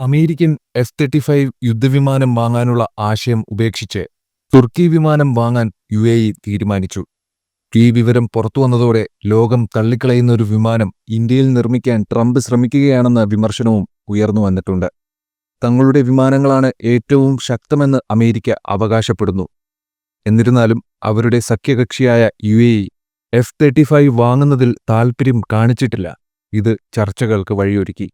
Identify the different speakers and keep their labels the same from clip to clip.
Speaker 1: American F-35 യുദ്ധവിമാനം വാങ്ങാനുള്ള ആശയം ഉപേക്ഷിച്ച് തുർക്കി വിമാനം വാങ്ങാൻ UAE തീരുമാനിച്ചു. ഈ വിവരം പുറത്തുവന്നതോടെ ലോകം തള്ളിക്കളയുന്ന ഒരു വിമാനം ഇന്ത്യയിൽ നിർമ്മിക്കാൻ ട്രംപ് ശ്രമിക്കുകയാണെന്ന വിമർശനവും ഉയർന്നുവന്നിട്ടുണ്ട്. തങ്ങളുടെ വിമാനങ്ങളാണ് ഏറ്റവും ശക്തമെന്ന് അമേരിക്ക അവകാശപ്പെടുന്നു. എന്നിരുന്നാലും അവരുടെ സഖ്യകക്ഷിയായ UAE F-35 വാങ്ങുന്നതിൽ താൽപ്പര്യം കാണിച്ചിട്ടില്ല. ഇത് ചർച്ചകൾക്ക് വഴിയൊരുക്കി.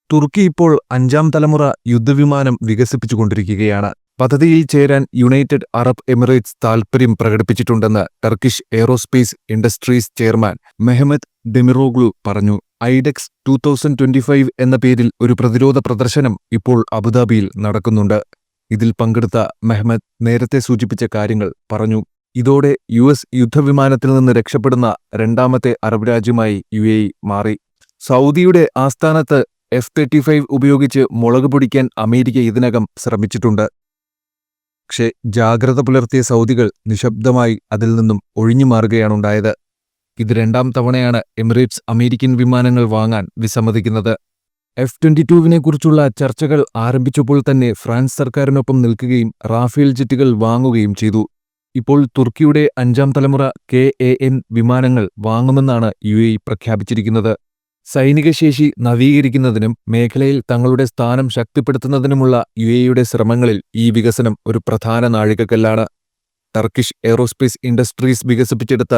Speaker 1: തുർക്കി ഇപ്പോൾ 5ാം തലമുറ യുദ്ധവിമാനം വികസിപ്പിച്ചുകൊണ്ടിരിക്കുകയാണ്. പദ്ധതിയിൽ ചേരാൻ യുണൈറ്റഡ് അറബ് എമിറേറ്റ്സ് താൽപ്പര്യം പ്രകടിപ്പിച്ചിട്ടുണ്ടെന്ന് Turkish aerospace industries chairman Mehmet Demiroglu പറഞ്ഞു. ഐഡെക്സ് 2025 എന്ന പേരിൽ ഒരു പ്രതിരോധ പ്രദർശനം ഇപ്പോൾ അബുദാബിയിൽ നടക്കുന്നുണ്ട്. ഇതിൽ പങ്കെടുത്ത മെഹ്മെത് നേരത്തെ സൂചിപ്പിച്ച കാര്യങ്ങൾ പറഞ്ഞു. ഇതോടെ US യുദ്ധവിമാനത്തിൽ നിന്ന് രക്ഷപ്പെടുന്ന രണ്ടാമത്തെ അറബ് രാജ്യമായി UAE മാറി. സൗദിയുടെ ആസ്ഥാനത്ത് F-35 ഉപയോഗിച്ച് മുളക് പൊടിക്കാൻ അമേരിക്ക ഇതിനകം ശ്രമിച്ചിട്ടുണ്ട്. പക്ഷേ ജാഗ്രത പുലർത്തിയ സൗദികൾ നിശബ്ദമായി അതിൽ നിന്നും ഒഴിഞ്ഞുമാറുകയാണുണ്ടായത്. ഇത് 2ാം തവണയാണ് എമിറേറ്റ്സ് അമേരിക്കൻ വിമാനങ്ങൾ വാങ്ങാൻ വിസമ്മതിക്കുന്നത്. F-22വിനെക്കുറിച്ചുള്ള ചർച്ചകൾ ആരംഭിച്ചപ്പോൾ തന്നെ ഫ്രാൻസ് സർക്കാരിനൊപ്പം നിൽക്കുകയും റാഫേൽ ജെറ്റുകൾ വാങ്ങുകയും ചെയ്തു. ഇപ്പോൾ തുർക്കിയുടെ 5ാം തലമുറ KAN വിമാനങ്ങൾ വാങ്ങുമെന്നാണ് UAE പ്രഖ്യാപിച്ചിരിക്കുന്നത്. സൈനിക ശേഷി നവീകരിക്കുന്നതിനും മേഖലയിൽ തങ്ങളുടെ സ്ഥാനം ശക്തിപ്പെടുത്തുന്നതിനുമുള്ള UAEയുടെ ശ്രമങ്ങളിൽ ഈ വികസനം ഒരു പ്രധാന നാഴികക്കല്ലാണ്. ടർക്കിഷ് എയ്റോസ്പേസ് ഇൻഡസ്ട്രീസ് വികസിപ്പിച്ചെടുത്ത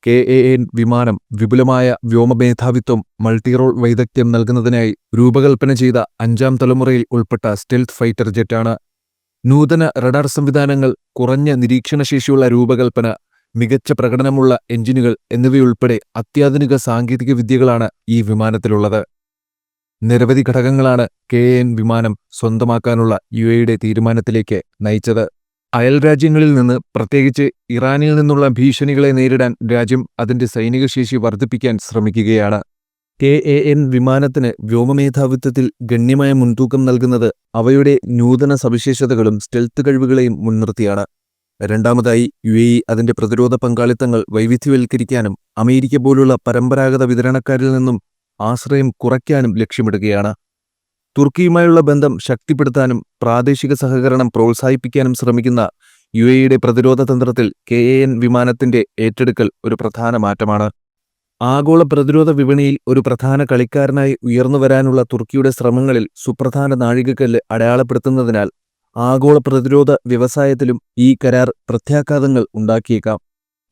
Speaker 1: KAN വിമാനം വിപുലമായ വ്യോമമേധാവിത്വം, മൾട്ടിറോൾ വൈദഗ്ധ്യം നൽകുന്നതിനായി രൂപകൽപ്പന ചെയ്ത 5ാം തലമുറയിൽ ഉൾപ്പെട്ട സ്റ്റെൽത്ത് ഫൈറ്റർ ജെറ്റാണ്. നൂതന റഡാർ സംവിധാനങ്ങൾ, കുറഞ്ഞ നിരീക്ഷണശേഷിയുള്ള രൂപകൽപ്പന, മികച്ച പ്രകടനമുള്ള എഞ്ചിനുകൾ എന്നിവയുൾപ്പെടെ അത്യാധുനിക സാങ്കേതിക വിദ്യകളാണ് ഈ വിമാനത്തിലുള്ളത്. നിരവധി ഘടകങ്ങളാണ് KAN വിമാനം സ്വന്തമാക്കാനുള്ള UAEയുടെ തീരുമാനത്തിലേക്ക് നയിച്ചത്. അയൽരാജ്യങ്ങളിൽ നിന്ന്, പ്രത്യേകിച്ച് ഇറാനിൽ നിന്നുള്ള ഭീഷണികളെ നേരിടാൻ രാജ്യം അതിന്റെ സൈനിക ശേഷി വർദ്ധിപ്പിക്കാൻ ശ്രമിക്കുകയാണ്. KAN വിമാനത്തിന് വ്യോമമേധാവിത്വത്തിൽ ഗണ്യമായ മുൻതൂക്കം നൽകുന്നത് അവയുടെ നൂതന സവിശേഷതകളും സ്റ്റെൽത്ത് കഴിവുകളെയും മുൻനിർത്തിയാണ്. രണ്ടാമതായി UAE അതിന്റെ പ്രതിരോധ പങ്കാളിത്തങ്ങൾ വൈവിധ്യവൽക്കരിക്കാനും അമേരിക്ക പോലുള്ള പരമ്പരാഗത വിതരണക്കാരിൽ നിന്നും ആശ്രയം കുറയ്ക്കാനും ലക്ഷ്യമിടുകയാണ്. തുർക്കിയുമായുള്ള ബന്ധം ശക്തിപ്പെടുത്താനും പ്രാദേശിക സഹകരണം പ്രോത്സാഹിപ്പിക്കാനും ശ്രമിക്കുന്ന UAEയുടെ പ്രതിരോധ തന്ത്രത്തിൽ KAN വിമാനത്തിന്റെ ഏറ്റെടുക്കൽ ഒരു പ്രധാന മാറ്റമാണ്. ആഗോള പ്രതിരോധ വിപണിയിൽ ഒരു പ്രധാന കളിക്കാരനായി ഉയർന്നുവരാനുള്ള തുർക്കിയുടെ ശ്രമങ്ങളിൽ സുപ്രധാന നാഴികക്കല്ല് അടയാളപ്പെടുത്തുന്നതിനാൽ ആഗോള പ്രതിരോധ വ്യവസായത്തിലും ഈ കരാർ പ്രത്യാഘാതങ്ങൾ ഉണ്ടാക്കിയേക്കാം.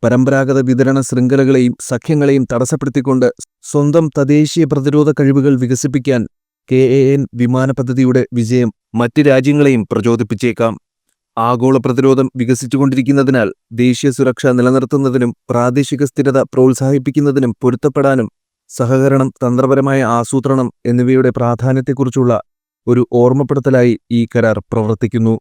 Speaker 1: പരമ്പരാഗത വിതരണ ശൃംഖലകളെയും സഖ്യങ്ങളെയും തടസ്സപ്പെടുത്തിക്കൊണ്ട് സ്വന്തം തദ്ദേശീയ പ്രതിരോധ കഴിവുകൾ വികസിപ്പിക്കാൻ KAN വിമാന പദ്ധതിയുടെ വിജയം മറ്റ് രാജ്യങ്ങളെയും പ്രചോദിപ്പിച്ചേക്കാം. ആഗോള പ്രതിരോധം വികസിച്ചുകൊണ്ടിരിക്കുന്നതിനാൽ ദേശീയ സുരക്ഷ നിലനിർത്തുന്നതിനും പ്രാദേശിക സ്ഥിരത പ്രോത്സാഹിപ്പിക്കുന്നതിനും പൊരുത്തപ്പെടാനും സഹകരണം, തന്ത്രപരമായ ആസൂത്രണം എന്നിവയുടെ പ്രാധാന്യത്തെക്കുറിച്ചുള്ള ഒരു ഓർമ്മപ്പെടുത്തലായി ഈ കരാർ പ്രവർത്തിക്കുന്നു.